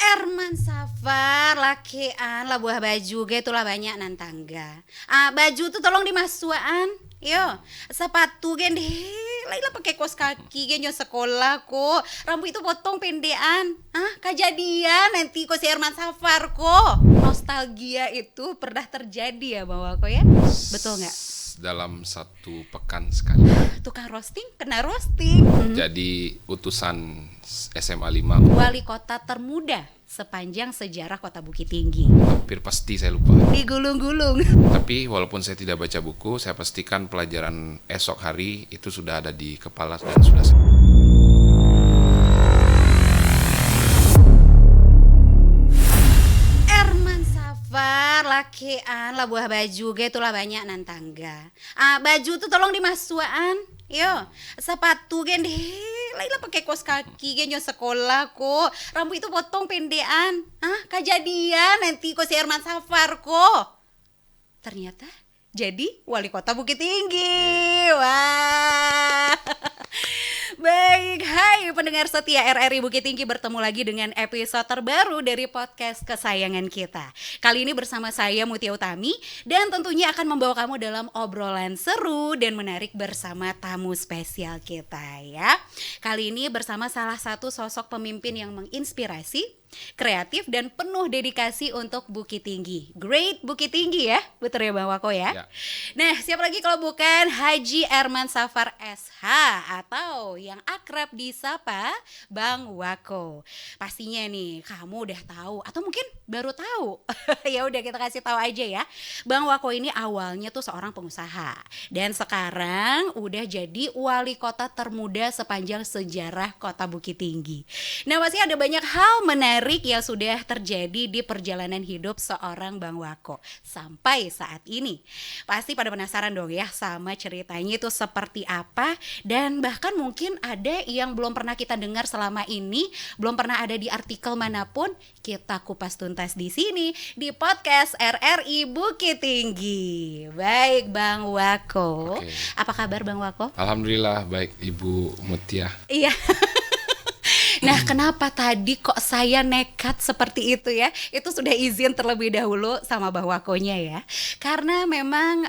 Erman Safar, lakian lah buah baju ge tuh lah banyak nan tangga. Baju tuh tolong dimasukan. Yo, sepatu gen deh, lah pakai kos kaki gen yo sekolah kok. Rambut itu potong pendean. Kejadian nanti kok si Erman Safar kok. Nostalgia itu pernah terjadi ya bahwa kok ya. Betul nggak? Dalam satu pekan sekali. Tukang roasting kena roasting. Jadi utusan SMA 5 Wali kota termuda sepanjang sejarah Kota Bukit Tinggi. hampir pasti saya lupa. Digulung-gulung. Tapi walaupun saya tidak baca buku, saya pastikan pelajaran esok hari itu sudah ada di kepala dan sudah Erman Safar, lakian lah buah baju ge tuh lah banyak nan tangga. Baju tuh tolong dimasukan. Yo, sepatu gen deh, lah pakai kos kaki gen yo sekolah kok. Rambut itu potong pendean. Kejadian nanti kok si Erman Safar kok. Ternyata jadi wali kota Bukit Tinggi. Wah. Baik, hai pendengar setia RRI Bukit Tinggi, bertemu lagi dengan episode terbaru dari podcast kesayangan kita. Kali ini bersama saya Mutia Utami dan tentunya akan membawa kamu dalam obrolan seru dan menarik bersama tamu spesial kita ya. Kali ini bersama salah satu sosok pemimpin yang menginspirasi, kreatif dan penuh dedikasi untuk Bukit Tinggi. Great Bukit Tinggi ya, betul ya Bang Wako ya? Ya. Nah, siapa lagi kalau bukan Haji Erman Safar SH atau yang akrab disapa Bang Wako. Pastinya nih kamu udah tahu atau mungkin baru tahu. Ya udah kita kasih tahu aja ya. Bang Wako ini awalnya tuh seorang pengusaha dan sekarang udah jadi wali kota termuda sepanjang sejarah Kota Bukit Tinggi. Nah, masih ada banyak hal menarik yang sudah terjadi di perjalanan hidup seorang Bang Wako sampai saat ini. Pasti pada penasaran dong ya sama ceritanya itu seperti apa, dan bahkan mungkin ada yang belum pernah kita dengar selama ini, belum pernah ada di artikel manapun. Kita kupas tuntas di sini di podcast RRI Bukit Tinggi. Baik Bang Wako. Oke. Apa kabar Bang Wako? Alhamdulillah baik Ibu Mutia. Iya. Nah, kenapa tadi kok saya nekat seperti itu ya? Itu sudah izin terlebih dahulu sama Bang Wakonya ya. Karena memang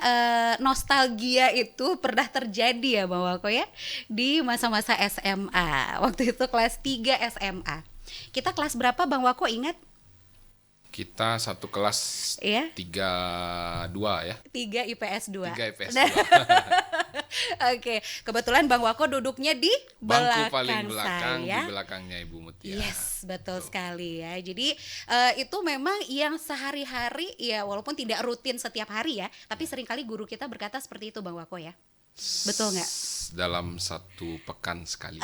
nostalgia itu pernah terjadi ya Bang Wako ya, di masa-masa SMA. Waktu itu kelas 3 SMA. Kita kelas berapa Bang Wako ingat? Kita satu kelas Iya. 32 ya. 3 IPS 2. 3 IPS Nah, 2. Oke, kebetulan Bang Wako duduknya di Bangku belakang paling belakang, saya. di belakangnya Ibu Mutia. Yes, betul sekali ya. Jadi itu memang yang sehari-hari ya, walaupun tidak rutin setiap hari ya, tapi seringkali guru kita berkata seperti itu Bang Wako ya. Betul nggak? Dalam satu pekan sekali.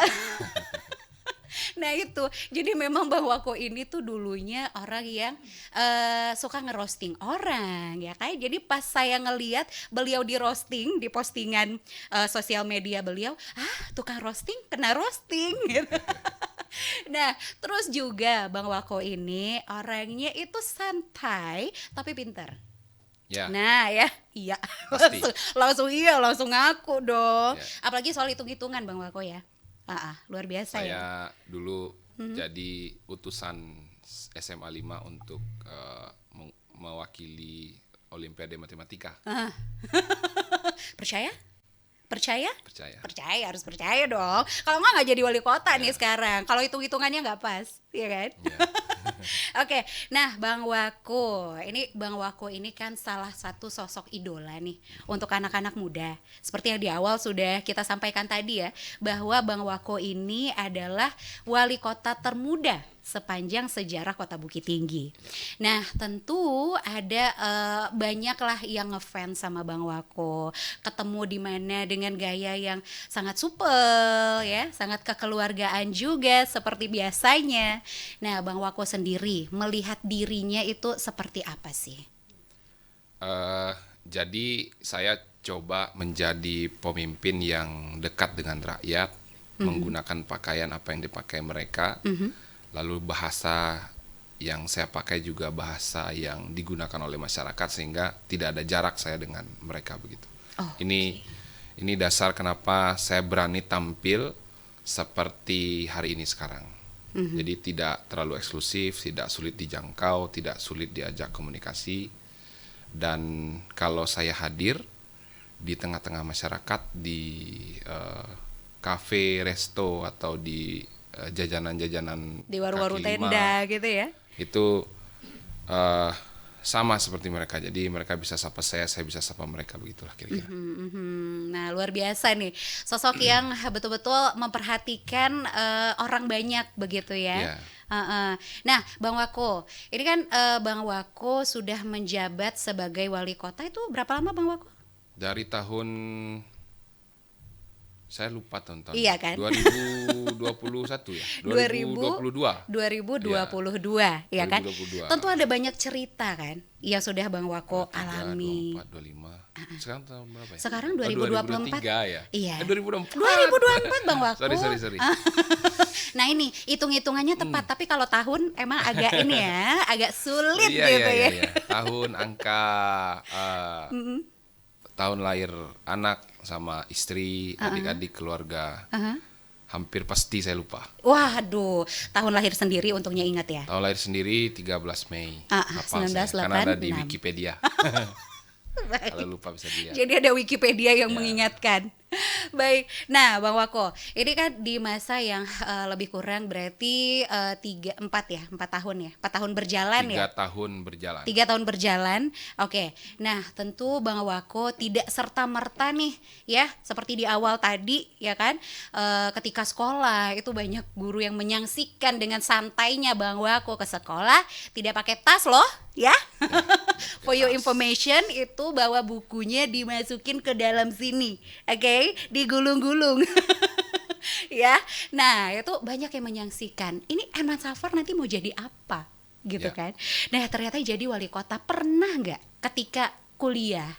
Nah itu, jadi memang Bang Wako ini tuh dulunya orang yang suka ngerosting orang ya kayak. Jadi pas saya ngelihat beliau di roasting, di postingan sosial media beliau, tukang roasting kena roasting gitu. Nah, terus juga Bang Wako ini orangnya itu santai tapi pintar. Ya. Nah ya, iya. Pasti. langsung ngaku dong. Ya. Apalagi soal hitung-hitungan Bang Wako ya. Luar biasa ya. Saya dulu jadi utusan SMA 5 untuk mewakili Olimpiade Matematika. Percaya? Percaya? Percaya. Percaya, harus percaya dong. Kalau nggak jadi wali kota nih sekarang. Kalau hitung-hitungannya nggak pas, ya kan? Ya. Oke, nah Bang Wako ini kan salah satu sosok idola nih untuk anak-anak muda. Seperti yang di awal sudah kita sampaikan tadi ya, bahwa Bang Wako ini adalah wali kota termuda sepanjang sejarah Kota Bukit Tinggi. Nah, tentu ada banyaklah yang ngefans sama Bang Wako. Ketemu di mana dengan gaya yang sangat supel ya, sangat kekeluargaan juga seperti biasanya. Nah, Bang Wako sendiri melihat dirinya itu seperti apa sih? Jadi saya coba menjadi pemimpin yang dekat dengan rakyat, menggunakan pakaian apa yang dipakai mereka, lalu bahasa yang saya pakai juga bahasa yang digunakan oleh masyarakat sehingga tidak ada jarak saya dengan mereka begitu. Ini dasar kenapa saya berani tampil seperti hari ini sekarang. Jadi tidak terlalu eksklusif, tidak sulit dijangkau, tidak sulit diajak komunikasi. Dan kalau saya hadir di tengah-tengah masyarakat, di kafe, resto, atau di jajanan-jajanan Di waru-waru kaki lima, tenda gitu ya. itu eh, sama seperti mereka. Jadi mereka bisa sapa saya bisa sapa mereka, begitulah kira-kira. Nah, luar biasa nih. Sosok yang betul-betul memperhatikan orang banyak begitu ya. Ya. Nah, Bang Wako, ini kan Bang Wako sudah menjabat sebagai wali kota itu berapa lama Bang Wako? Dari tahun, saya lupa tahun-tahun. Iya kan? 2021 ya? 2022. 2022 ya kan? 2022. Tentu ada banyak cerita kan yang sudah Bang Wako 23, alami. 24, 25. Sekarang tahun berapa ya? Sekarang Oh, 2024. 2023 ya? Iya. 2024. 2024 Bang Wako. Sorry. Nah ini hitung-hitungannya tepat, tapi kalau tahun emang agak ini ya, agak sulit Iya, gitu ya. iya. Tahun, angka, tahun lahir anak sama istri, adik-adik, keluarga. Hampir pasti saya lupa. Waduh, tahun lahir sendiri untungnya ingat ya. Tahun lahir sendiri 13 Mei. Hafal saya, 1986. karena ada di Wikipedia. Kalau lupa bisa dilihat. Jadi ada Wikipedia yang mengingatkan. Baik, nah Bang Wako, ini kan di masa yang lebih kurang berarti 4 tahun ya, 4 tahun berjalan 3 ya. tahun berjalan. 3 tahun berjalan, oke. Nah tentu Bang Wako tidak serta-merta nih ya, seperti di awal tadi ya kan, ketika sekolah itu banyak guru yang menyaksikan dengan santainya Bang Wako ke sekolah, tidak pakai tas loh ya. For your information, itu bawa bukunya dimasukin ke dalam sini, oke, digulung-gulung. Ya, nah itu banyak yang menyaksikan. Ini Herman Safar nanti mau jadi apa, gitu Ya. kan? Nah ternyata jadi wali kota. Pernah nggak ketika kuliah,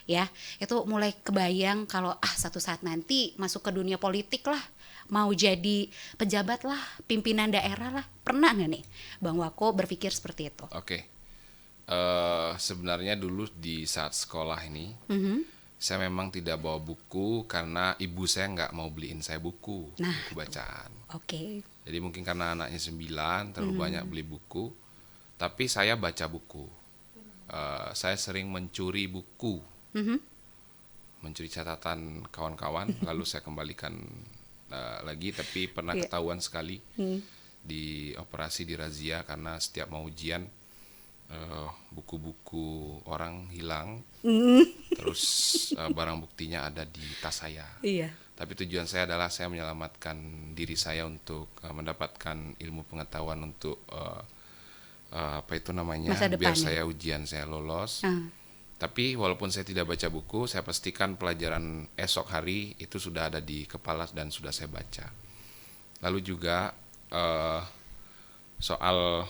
ya, itu mulai kebayang kalau satu saat nanti masuk ke dunia politik lah, mau jadi pejabat lah, pimpinan daerah lah. Pernah nggak nih Bang Wako berpikir seperti itu? Oke. Sebenarnya dulu di saat sekolah ini, saya memang tidak bawa buku karena ibu saya nggak mau beliin saya buku bacaan. Oke. Jadi mungkin karena anaknya 9, terlalu banyak beli buku. Tapi saya baca buku. Saya sering mencuri buku, mencuri catatan kawan-kawan, lalu saya kembalikan lagi. Tapi pernah ketahuan sekali di operasi, di razia, karena setiap mau ujian buku-buku orang hilang, terus barang buktinya ada di tas saya. Iya. Tapi tujuan saya adalah saya menyelamatkan diri saya untuk mendapatkan ilmu pengetahuan untuk apa itu namanya, Masa biar depannya. saya ujian saya lolos. Tapi walaupun saya tidak baca buku, saya pastikan pelajaran esok hari itu sudah ada di kepala dan sudah saya baca. Lalu juga soal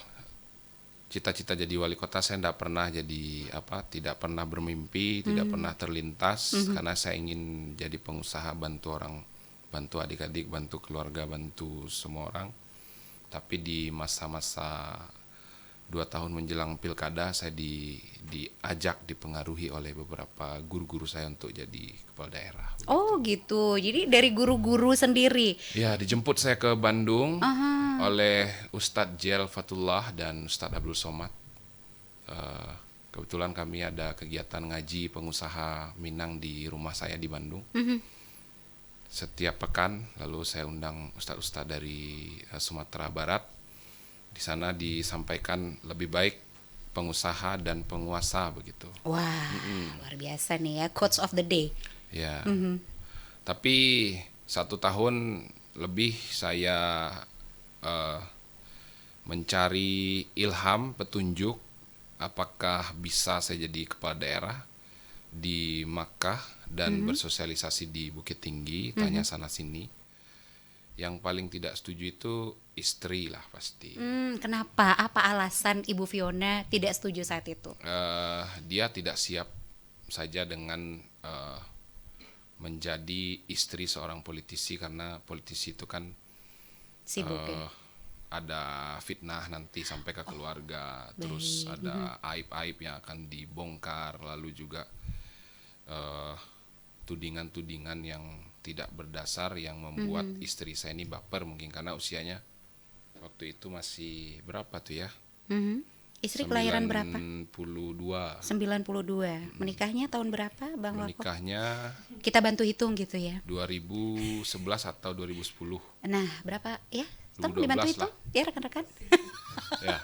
cita-cita jadi wali kota, saya tidak pernah bermimpi, tidak pernah terlintas, karena saya ingin jadi pengusaha, bantu orang, bantu adik-adik, bantu keluarga, bantu semua orang. Tapi di masa-masa 2 tahun menjelang pilkada, saya diajak, dipengaruhi oleh beberapa guru-guru saya untuk jadi kepala daerah. Oh gitu, jadi dari guru-guru sendiri. Ya, dijemput saya ke Bandung oleh Ustadz Jel Fatullah dan Ustadz Abdul Somad. Kebetulan kami ada kegiatan ngaji pengusaha Minang di rumah saya di Bandung. Setiap pekan, lalu saya undang ustadz-ustadz dari Sumatera Barat. Di sana disampaikan lebih baik pengusaha dan penguasa, begitu. Wah, luar biasa nih ya, quotes of the day. Ya. Tapi 1 tahun lebih saya mencari ilham, petunjuk, apakah bisa saya jadi kepala daerah di Makkah dan bersosialisasi di Bukit Tinggi, tanya sana sini. Yang paling tidak setuju itu istri lah pasti. Kenapa? Apa alasan Ibu Fiona tidak setuju saat itu? Dia tidak siap saja dengan menjadi istri seorang politisi, karena politisi itu kan Sibuk ya? ada fitnah nanti sampai ke keluarga, terus ada aib-aib yang akan dibongkar, lalu juga tudingan-tudingan yang tidak berdasar yang membuat istri saya ini baper, mungkin karena usianya Waktu itu masih berapa tuh ya? Istri kelahiran berapa? 92. 92. Menikahnya tahun berapa, Bang Wako? Menikahnya Kita bantu hitung gitu ya. 2011 atau 2010. Nah, berapa ya? Tolong 2012 dibantu lah. hitung ya rekan-rekan. Ya.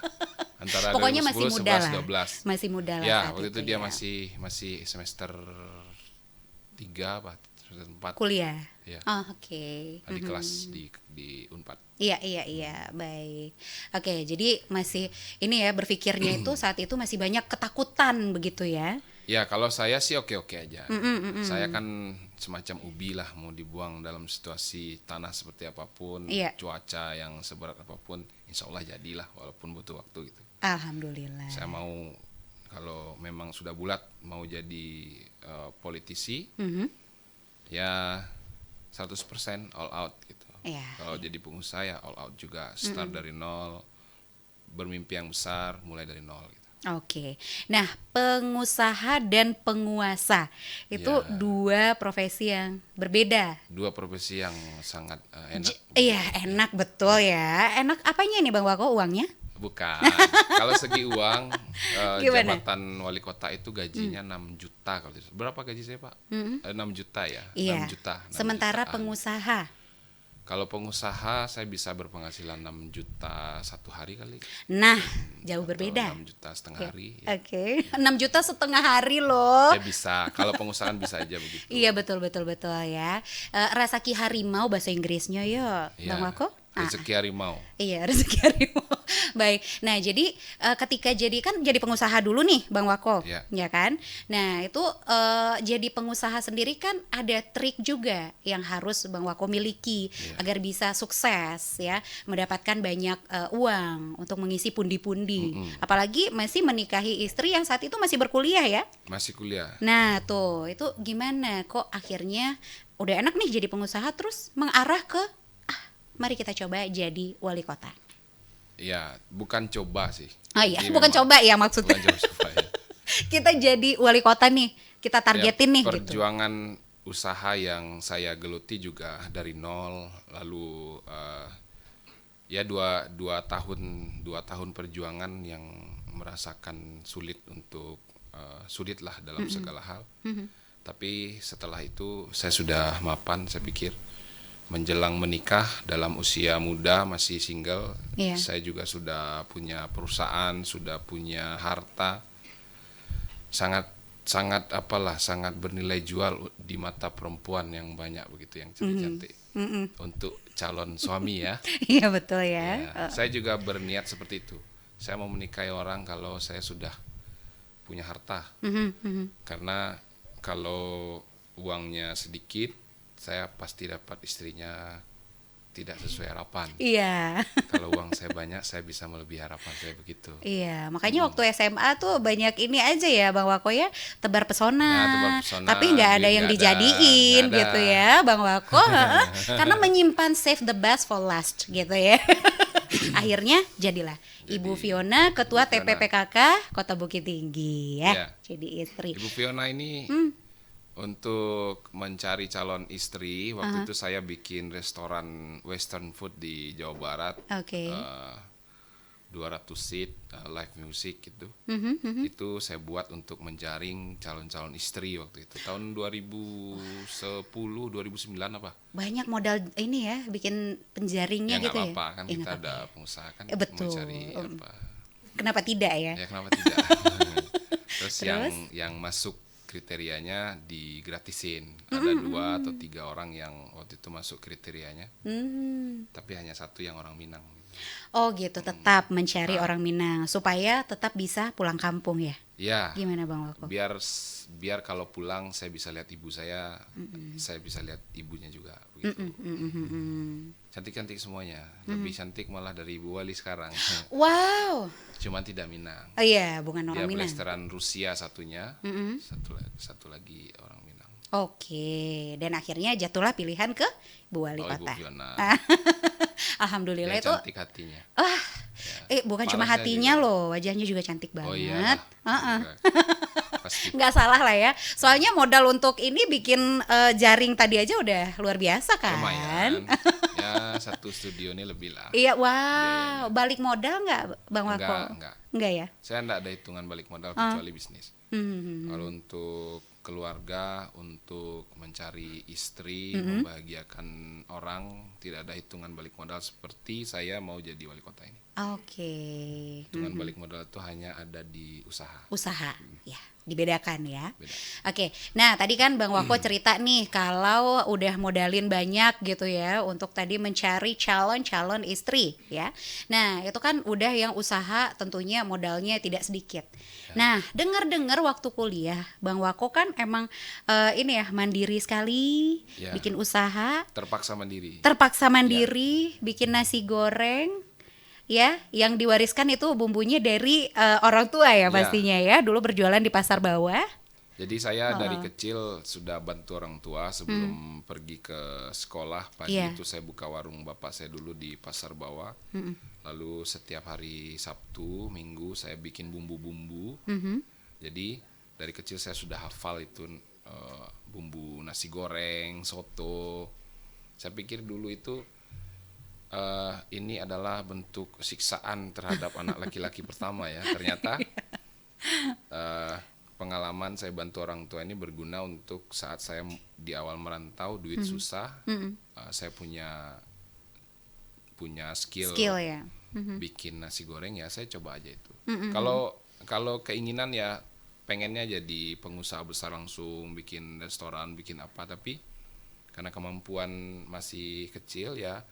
Antara Pokoknya masih 2010, muda 11, lah. 12. Masih muda lah Ya, saat waktu itu itu dia ya. masih semester 3 apa? Semester 4. Kuliah. Ya. Oh, oke. Adik kelas di Unpad. Iya, baik. Oke, jadi masih ini ya berpikirnya itu saat itu masih banyak ketakutan begitu ya. Ya, kalau saya sih oke-oke aja. Saya kan semacam ubi lah, mau dibuang dalam situasi tanah seperti apapun, Iya. cuaca yang seberat apapun, insya Allah jadilah walaupun butuh waktu gitu. Alhamdulillah. Saya mau, kalau memang sudah bulat mau jadi politisi, ya 100% all out gitu. Iya. Kalau jadi pengusaha ya all out juga, start dari nol, bermimpi yang besar, mulai dari nol gitu. Oke. Nah, pengusaha dan penguasa itu Ya. dua profesi yang berbeda. Dua profesi yang sangat enak. Iya, enak betul ya. Enak apanya nih Bang Wako uangnya? Bukan. Kalau segi uang, Gimana? jabatan wali kota itu gajinya 6 juta kalau tidak. Berapa gaji saya, Pak? 6 juta ya? Iya. 6 juta. 6 Sementara jutaan. pengusaha. Kalau pengusaha saya bisa berpenghasilan 6 juta satu hari kali. Nah, jauh Atau berbeda. 6 juta setengah hari. Oke. 6 juta setengah hari loh. Ya bisa. Kalau pengusaha kan bisa aja begitu. Iya, betul ya. Rasaki harimau bahasa Inggrisnya ya, Iya. Bang Wako. Rezeki harimau. Iya, rezeki harimau. Baik. Nah, jadi ketika jadi pengusaha dulu nih, Bang Wako, Iya. ya kan? Nah, itu jadi pengusaha sendiri kan ada trik juga yang harus Bang Wako miliki agar bisa sukses ya, mendapatkan banyak uang untuk mengisi pundi-pundi. Apalagi masih menikahi istri yang saat itu masih berkuliah ya. Masih kuliah. Nah, tuh, itu gimana kok akhirnya udah enak nih jadi pengusaha terus mengarah ke mari kita coba jadi wali kota. Ya, bukan coba sih. Oh iya, Jadi bukan memang- coba ya maksudnya. Bukan coba ya. Kita jadi wali kota nih, kita targetin Ya, nih gitu. perjuangan usaha yang saya geluti juga dari nol, lalu ya dua tahun perjuangan yang merasakan sulit sulit lah dalam segala hal. Tapi setelah itu saya sudah mapan, saya pikir menjelang menikah dalam usia muda masih single, Iya. saya juga sudah punya perusahaan, sudah punya harta, sangat sangat bernilai jual di mata perempuan yang banyak begitu, yang cantik-cantik untuk calon suami ya. Iya betul ya. Ya, saya juga berniat seperti itu. Saya mau menikahi orang kalau saya sudah punya harta, karena kalau uangnya sedikit, saya pasti dapat istrinya tidak sesuai harapan. Iya. Kalau uang saya banyak, saya bisa melebihi harapan saya begitu. Iya, makanya waktu SMA tuh banyak ini aja ya Bang Wako ya, tebar pesona. Ya, tebar pesona, Tapi nggak ada duit yang nggak ada, dijadiin nggak ada. gitu ya Bang Wako. heeh. Karena menyimpan save the best for last gitu ya. Akhirnya jadilah Ibu Fiona, Ketua Ibu Fiona. TPPKK Kota Bukit Tinggi ya. Iya. Jadi istri. Ibu Fiona ini untuk mencari calon istri, waktu itu saya bikin restoran Western food di Jawa Barat. Oke. 200 seat live music gitu. Itu saya buat untuk menjaring calon-calon istri waktu itu. Tahun 2010, 2009 apa? Banyak modal ini ya, bikin penjaringnya Ya nggak gitu ya. apa-apa kan, Ya, kita nggak apa-apa. ada pengusaha kan, Betul. mencari apa. Kenapa tidak ya? Ya kenapa tidak? Terus Terus? yang masuk kriterianya digratisin. Ada 2 atau 3 orang yang waktu itu masuk kriterianya, tapi hanya 1 yang orang Minang. Oh gitu, tetap mencari orang Minang supaya tetap bisa pulang kampung ya. Ya, Gimana Bang Wako? biar kalau pulang saya bisa lihat ibu saya bisa lihat ibunya juga begitu. Cantik-cantik semuanya, lebih cantik malah dari Ibu Wali sekarang. Wow. Cuman tidak Minang. Oh iya, bukan Dia orang Minang. blasteran Rusia satunya, satu lagi orang Minang. Oke, dan akhirnya jatuhlah pilihan ke Bu Wali Oh, Ibu Kota. Fiona, Alhamdulillah dia itu. cantik hatinya. Bukan cuma Malah saya hatinya juga. loh, wajahnya juga cantik banget. Oh iya. Heeh. Juga. Pasti. Nggak salah lah ya. Soalnya modal untuk ini bikin jaring tadi aja udah luar biasa kan. Lumayan. Ya, satu studio ini lebih lah. Iya, biayanya. wow. Balik modal nggak Bang Wako? Enggak. Enggak ya? Saya enggak ada hitungan balik modal kecuali bisnis. Hmm. Kalau untuk keluarga, untuk mencari istri, membahagiakan orang, tidak ada hitungan balik modal seperti saya mau jadi wali kota ini. Oke. Hitungan balik modal itu hanya ada di usaha. Usaha, ya, dibedakan ya. Beda. Oke, nah tadi kan Bang Wako cerita nih kalau udah modalin banyak gitu ya untuk tadi mencari calon-calon istri ya. Nah itu kan udah yang usaha tentunya modalnya tidak sedikit. Nah dengar-dengar waktu kuliah Bang Wako kan emang ini ya mandiri sekali, Ya. bikin usaha, Terpaksa mandiri. terpaksa mandiri, bikin nasi goreng. Ya, yang diwariskan itu bumbunya dari orang tua ya Ya. pastinya ya. Dulu berjualan di pasar bawah. Jadi saya dari kecil sudah bantu orang tua sebelum pergi ke sekolah. Pagi Iya. itu saya buka warung bapak saya dulu di pasar bawah. Lalu setiap hari Sabtu, Minggu saya bikin bumbu-bumbu. Jadi dari kecil saya sudah hafal itu bumbu nasi goreng, soto. Saya pikir dulu itu ini adalah bentuk siksaan terhadap anak laki-laki pertama ya. Ternyata pengalaman saya bantu orang tua ini berguna untuk saat saya di awal merantau, duit susah, saya punya skill ya. bikin nasi goreng, ya saya coba aja itu. Kalau keinginan ya pengennya jadi pengusaha besar langsung, bikin restoran, bikin apa, tapi karena kemampuan masih kecil ya,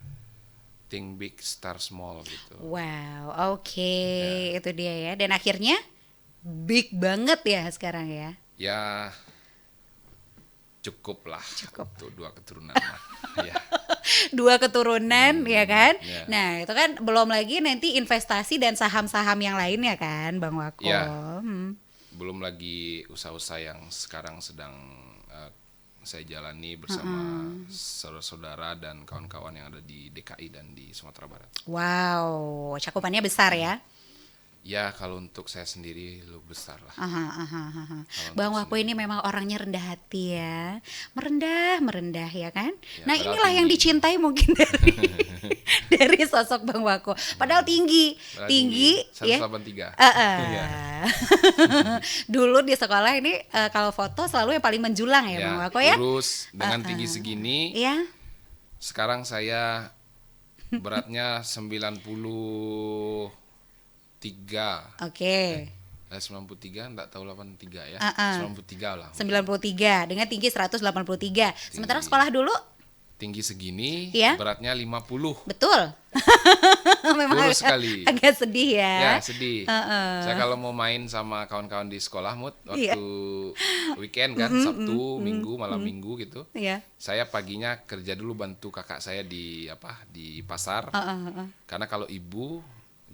think big, start small gitu. Wow, oke, itu dia ya. Dan akhirnya big banget ya sekarang ya. Ya cukup lah Cukup. untuk 2 keturunan mah. Ya. 2 keturunan ya kan. Ya. Nah itu kan belum lagi nanti investasi dan saham-saham yang lainnya kan Bang Wako. Ya. Belum lagi usaha-usaha yang sekarang sedang saya jalani bersama saudara-saudara dan kawan-kawan yang ada di DKI dan di Sumatera Barat. Wow, cakupannya besar ya. Ya kalau untuk saya sendiri lu besar lah. Bang Wako ini memang orangnya rendah hati ya, merendah ya kan. Ya, Nah padahal inilah yang tinggi. dicintai mungkin dari sosok Bang Wako. Padahal tinggi ya. 183. Iya. Dulu di sekolah ini kalau foto selalu yang paling menjulang ya, Bang Wako ya. Lurus dengan tinggi segini. Iya. Sekarang saya beratnya 93. Oke. 93 enggak tahu 83 ya. 93 lah. 93 dengan tinggi 183. Sementara sekolah dulu Tinggi segini, Iya. beratnya 50. betul. Memang Kurus sekali. agak sedih ya. Ya, sedih. Saya kalau mau main sama kawan-kawan di sekolah Mut, Iya. waktu weekend kan, Sabtu, Minggu, malam Minggu gitu. Iya. Saya paginya kerja dulu bantu kakak saya di pasar. Karena kalau ibu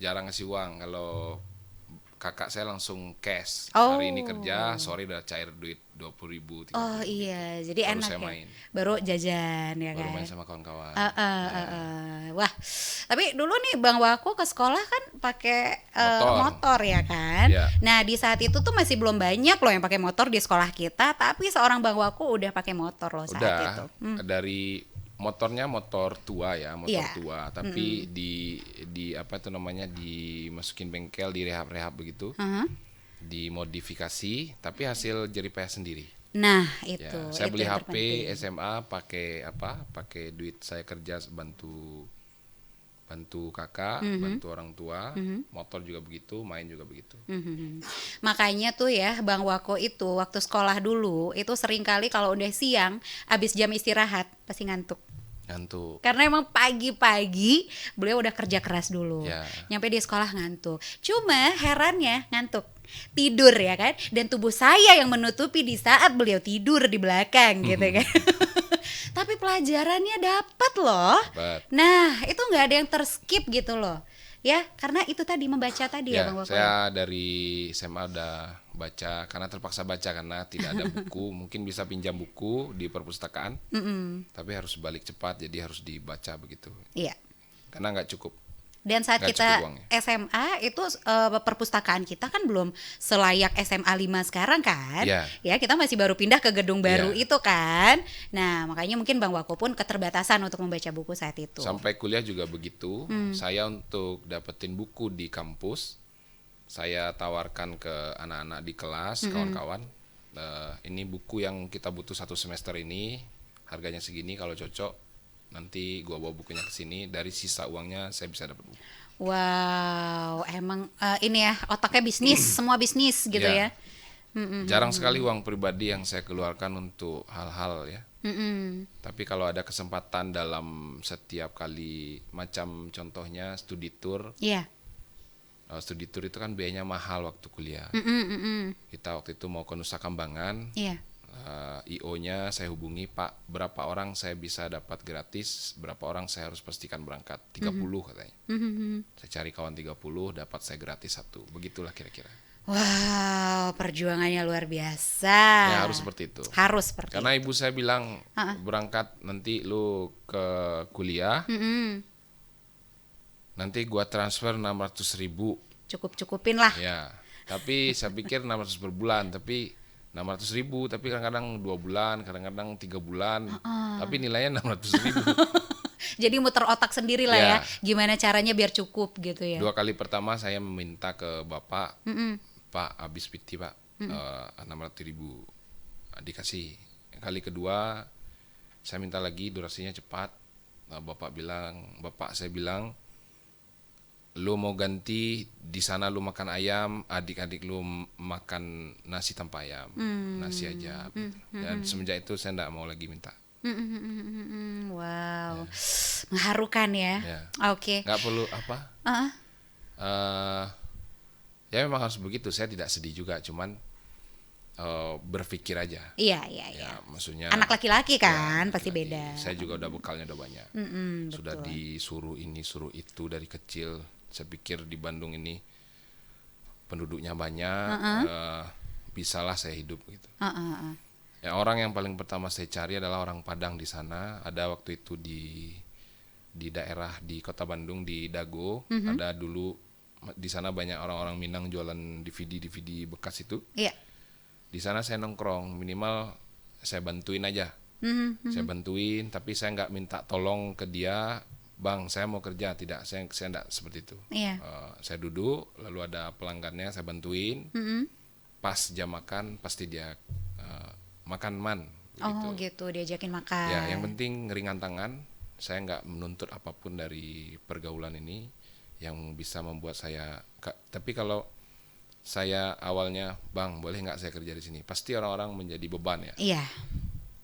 jarang ngasih uang, kalau kakak saya langsung cash. Oh. Hari ini kerja, sore udah cair duit 20.000, 30.000. Oh iya, jadi Baru enak saya ya. main. Baru jajan ya Baru kan. main sama kawan-kawan. Wah, tapi dulu nih Bang Wako ke sekolah kan pakai Motor. motor ya kan. Iya. Nah di saat itu tuh masih belum banyak loh yang pakai motor di sekolah kita, tapi seorang Bang Wako udah pakai motor loh saat Udah itu. dari motornya motor tua ya, motor Iya. tua, tapi di apa itu namanya, dimasukin bengkel, direhab-rehab begitu, dimodifikasi, tapi hasil jerih payah sendiri. Nah itu. Ya, saya itu beli yang HP terpenting. SMA pakai duit saya kerja bantu kakak, bantu orang tua, motor juga begitu, main juga begitu. Makanya tuh ya Bang Wako itu waktu sekolah dulu itu sering kali kalau udah siang abis jam istirahat pasti ngantuk. Ngantuk. Karena emang pagi-pagi beliau udah kerja keras dulu. Ya. Nyampe di sekolah ngantuk. Cuma herannya ngantuk. Tidur ya kan. Dan tubuh saya yang menutupi di saat beliau tidur di belakang gitu kan. Tapi pelajarannya dapat loh. Dapat. Nah itu nggak ada yang terskip gitu loh. Ya karena itu tadi membaca tadi ya Ya, Bang Wako. saya dari SMA udah baca, karena terpaksa baca karena tidak ada buku. Mungkin bisa pinjam buku di perpustakaan, tapi harus balik cepat, jadi harus dibaca begitu. Iya. Karena nggak cukup Dan saat Nggak kita cukup uangnya. SMA itu perpustakaan kita kan belum selayak SMA 5 sekarang kan. Iya. Ya, kita masih baru pindah ke gedung baru Iya. itu kan. Nah, makanya mungkin Bang Wako pun keterbatasan untuk membaca buku saat itu. Sampai kuliah juga begitu. Saya untuk dapetin buku di kampus, saya tawarkan ke anak-anak di kelas, kawan-kawan. Ini buku yang kita butuh 1 semester ini, harganya segini, kalau cocok nanti gua bawa bukunya ke sini, dari sisa uangnya saya bisa dapat buku. Wow, emang ini ya otaknya bisnis, semua bisnis gitu Ya. ya. Mm-mm. Jarang sekali uang pribadi yang saya keluarkan untuk hal-hal ya. Mm-mm. Tapi kalau ada kesempatan dalam setiap kali, macam contohnya studi tour. Iya. Studi tour itu kan biayanya mahal waktu kuliah. Mm-mm, mm-mm. Kita waktu itu mau ke Nusa Kambangan, Iya. IO-nya saya hubungi, Pak, berapa orang saya bisa dapat gratis, berapa orang saya harus pastikan berangkat, 30 katanya. Mhm. Saya cari kawan 30, dapat saya gratis 1. Begitulah kira-kira. Wow, perjuangannya luar biasa. Ya harus seperti itu. Harus seperti Karena ibu saya bilang, berangkat nanti lu ke kuliah, Mm-mm. nanti gua transfer 600.000. Cukup-cupin lah. Ya, tapi saya pikir 600 per bulan, tapi 600.000, tapi kadang-kadang 2 bulan, kadang-kadang 3 bulan, tapi nilainya 600.000. Jadi muter otak sendiri lah ya. Ya. Gimana caranya biar cukup gitu ya. 2 kali pertama saya meminta ke bapak, Mm-mm. Pak habis PT Pak, 600.000 dikasih. Kali kedua saya minta lagi, durasinya cepat. Bapak saya bilang, lu mau ganti, di sana lu makan ayam, adik-adik lu makan nasi tanpa ayam, nasi aja. Dan semenjak itu saya enggak mau lagi minta. Wow, mengharukan ya. Ya. Oke. Nggak perlu apa? Uh-uh. Eh, ya memang harus begitu. Saya tidak sedih juga, cuman berpikir aja. Iya, iya, iya. Ya, maksudnya Anak laki-laki kan ya, pasti laki-laki. beda. Saya juga udah bekalnya udah banyak. Sudah disuruh ini, suruh itu dari kecil. Saya pikir di Bandung ini penduduknya banyak, bisalah saya hidup gitu. Ya, orang yang paling pertama saya cari adalah orang Padang di sana. Ada waktu itu di daerah di Kota Bandung di Dago, ada dulu di sana banyak orang-orang Minang jualan DVD bekas itu. Iya. Di sana saya nongkrong, minimal saya bantuin aja. Saya bantuin, tapi saya nggak minta tolong ke dia, Bang, saya mau kerja. Tidak, saya nggak seperti itu. Iya. Saya duduk, lalu ada pelanggannya, saya bantuin. Pas jam makan, pasti dia makan man. Oh gitu, diajakin makan. Ya, yang penting ringan tangan. Saya nggak menuntut apapun dari pergaulan ini yang bisa membuat saya. Tapi kalau saya awalnya, Bang, boleh nggak saya kerja di sini? Pasti orang-orang menjadi beban ya. Iya.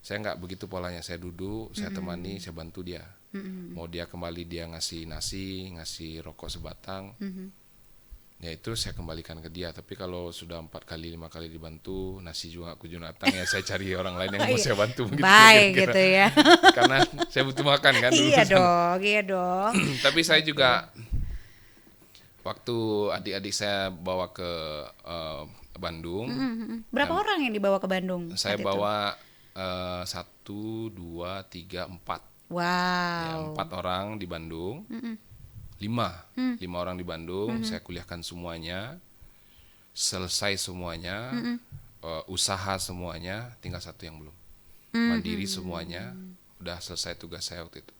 Saya nggak begitu polanya. Saya duduk, saya temani, saya bantu dia. Mau dia kembali dia ngasih nasi, ngasih rokok sebatang, ya itu saya kembalikan ke dia. Tapi kalau sudah 4 kali 5 kali dibantu, nasi juga aku datang, ya saya cari orang lain yang mau saya bantu. Baik gitu ya. Karena saya butuh makan kan dulu. Iya dong, iya dong. Tapi saya juga waktu adik-adik saya bawa ke Bandung, Berapa orang yang dibawa ke Bandung? saya saat itu? bawa 1, 2, 3, 4. Wow. Ya, 4 orang di Bandung, 5 orang di Bandung. Saya kuliahkan semuanya, selesai semuanya, usaha semuanya, tinggal 1 yang belum. Mandiri semuanya, udah selesai tugas saya waktu itu.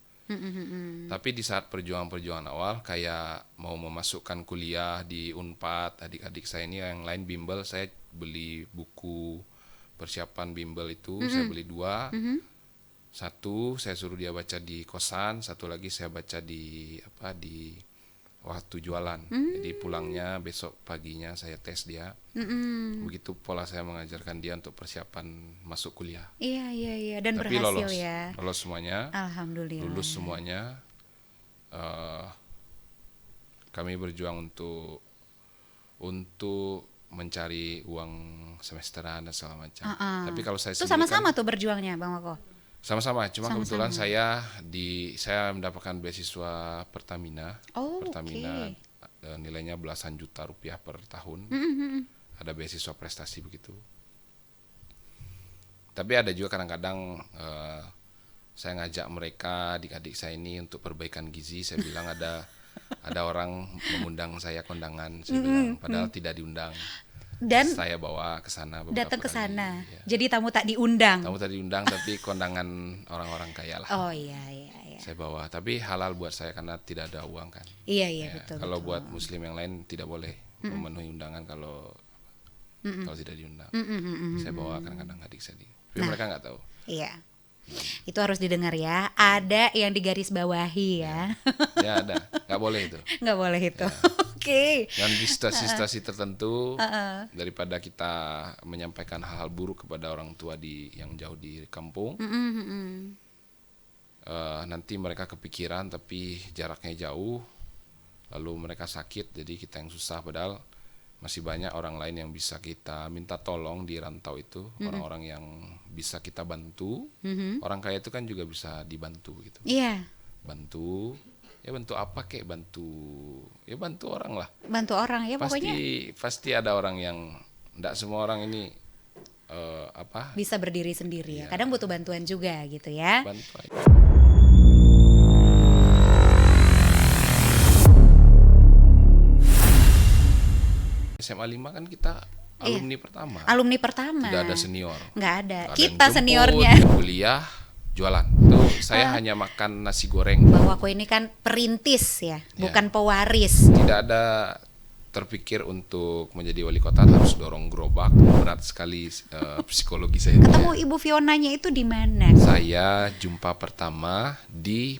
Tapi di saat perjuangan-perjuangan awal, kayak mau memasukkan kuliah di Unpad, adik-adik saya ini yang lain bimbel, saya beli buku persiapan bimbel itu, saya beli 2. 1 saya suruh dia baca di kosan, 1 lagi saya baca di waktu jualan. Jadi pulangnya besok paginya saya tes dia. Begitu pola saya mengajarkan dia untuk persiapan masuk kuliah. Iya, iya, iya. Dan Tapi berhasil lolos, ya. lolos semuanya, Alhamdulillah. lulus semuanya. Kami berjuang untuk mencari uang semesteran dan segala macam. Tapi kalau saya Itu sendiri sama-sama kan, tuh berjuangnya, Bang Wako. sama-sama, cuma kebetulan saya mendapatkan beasiswa Pertamina. Oh, Pertamina oke. nilainya belasan juta rupiah per tahun. Ada beasiswa prestasi begitu. Tapi ada juga kadang-kadang saya ngajak mereka, adik-adik saya ini untuk perbaikan gizi. Saya bilang ada Ada orang mengundang saya kondangan, saya bilang, padahal tidak diundang. Dan Saya bawa ke sana beberapa datang ke kali, sana. ya. Jadi tamu tak diundang. Tamu tadi diundang tapi kondangan orang-orang kaya lah. Oh iya iya iya. Saya bawa, tapi halal buat saya karena tidak ada uang kan. Iya iya Ya, betul. kalau betul. buat muslim yang lain tidak boleh memenuhi undangan kalau tidak diundang. Saya bawa kadang-kadang adik saya, tapi Nah. mereka nggak tahu. Iya. Itu harus didengar ya. Ada yang digaris bawahi ya. Ya ada, nggak boleh itu. Nggak boleh itu. Oke. Dan di situasi-situasi tertentu, daripada kita menyampaikan hal-hal buruk kepada orang tua yang jauh di kampung, nanti mereka kepikiran tapi jaraknya jauh, lalu mereka sakit, jadi kita yang susah. Padahal masih banyak orang lain yang bisa kita minta tolong di rantau itu, orang-orang yang bisa kita bantu. Orang kaya itu kan juga bisa dibantu gitu. Iya. Bantu, ya bantu apa kek, bantu orang lah. Bantu orang ya pokoknya Pasti ada orang yang, enggak semua orang ini bisa berdiri sendiri ya. Iya. Kadang butuh bantuan juga gitu ya. bantu aja. SMA 5 kan kita alumni pertama. Alumni pertama. Tidak ada senior. Nggak ada. Nggak ada yang Kita jemput, seniornya. kuliah, jualan. Tuh saya hanya makan nasi goreng. Bahwa aku ini kan perintis ya, bukan pewaris. Tidak ada terpikir untuk menjadi wali kota harus dorong gerobak. Berat sekali psikologi saya. Ketemu Ibu Fionanya itu di mana? Saya jumpa pertama di